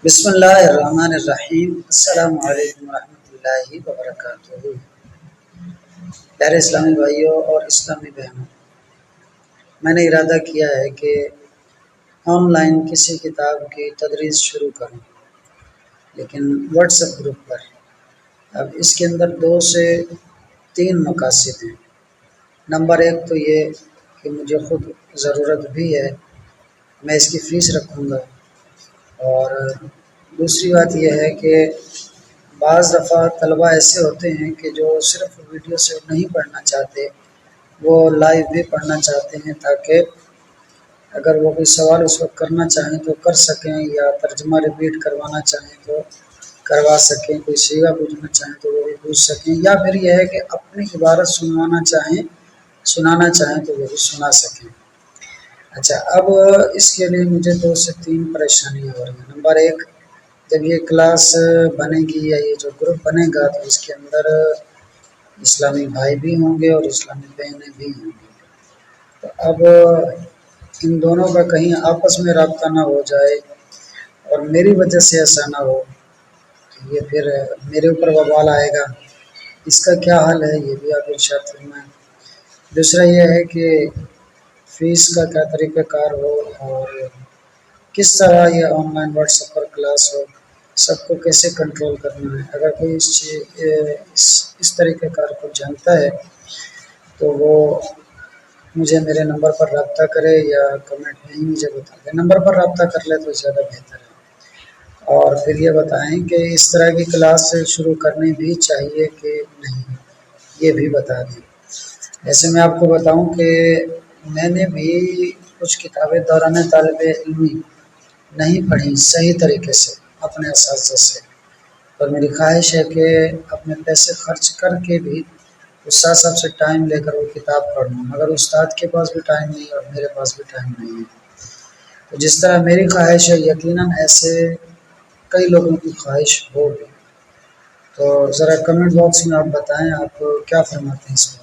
بسم اللہ الرحمن الرحیم۔ السلام علیکم ورحمۃ اللہ وبرکاتہ۔ پیارے اسلامی بھائیوں اور اسلامی بہنوں، میں نے ارادہ کیا ہے کہ آن لائن کسی کتاب کی تدریس شروع کروں، لیکن واٹس ایپ گروپ پر۔ اب اس کے اندر 2 سے 3 مقاصد ہیں۔ نمبر 1 تو یہ کہ مجھے خود ضرورت بھی ہے، میں اس کی فیس رکھوں گا، اور دوسری بات یہ ہے کہ بعض دفعہ طلباء ایسے ہوتے ہیں کہ جو صرف ویڈیو سے نہیں پڑھنا چاہتے، وہ لائیو بھی پڑھنا چاہتے ہیں، تاکہ اگر وہ کوئی سوال اس وقت کرنا چاہیں تو کر سکیں، یا ترجمہ ریپیٹ کروانا چاہیں تو کروا سکیں، کوئی صیغہ پوچھنا چاہیں تو وہ بھی پوچھ سکیں، یا پھر یہ ہے کہ اپنی عبارت سنانا چاہیں تو وہ بھی سنا سکیں۔ اچھا، اب اس کے لیے مجھے 2 سے 3 پریشانیاں ہو رہی ہیں۔ نمبر 1، جب یہ کلاس بنے گی یا یہ جو گروپ بنے گا تو اس کے اندر اسلامی بھائی بھی ہوں گے اور اسلامی بہنیں بھی ہوں گی، تو اب ان دونوں کا کہیں آپس میں رابطہ نہ ہو جائے اور میری وجہ سے ایسا نہ ہو تو یہ پھر میرے اوپر وبال آئے گا۔ اس کا کیا حل ہے یہ بھی آپ ارشاد فرمائیں۔ دوسرا یہ ہے کہ فیس کا کیا طریقہ کار ہو، اور کس طرح یہ آن لائن واٹس ایپ پر کلاس ہو، سب کو کیسے کنٹرول کرنا ہے۔ اگر کوئی اس طریقہ کار کو جانتا ہے تو وہ مجھے میرے نمبر پر رابطہ کرے یا کمنٹ میں ہی مجھے بتا دے۔ نمبر پر رابطہ کر لے تو زیادہ بہتر ہے، اور پھر یہ بتائیں کہ اس طرح کی کلاس شروع کرنی بھی چاہیے کہ نہیں، یہ بھی بتا دیں۔ ایسے میں آپ کو بتاؤں کہ میں نے بھی کچھ کتابیں دوران طالب علمی نہیں پڑھی صحیح طریقے سے اپنے اساتذہ سے، اور میری خواہش ہے کہ اپنے پیسے خرچ کر کے بھی استاد صاحب سے ٹائم لے کر وہ کتاب پڑھوں، مگر استاد کے پاس بھی ٹائم نہیں اور میرے پاس بھی ٹائم نہیں ہے۔ تو جس طرح میری خواہش ہے یقیناً ایسے کئی لوگوں کی خواہش ہوگی، تو ذرا کمنٹ باکس میں آپ بتائیں آپ کیا فرماتے ہیں اس میں۔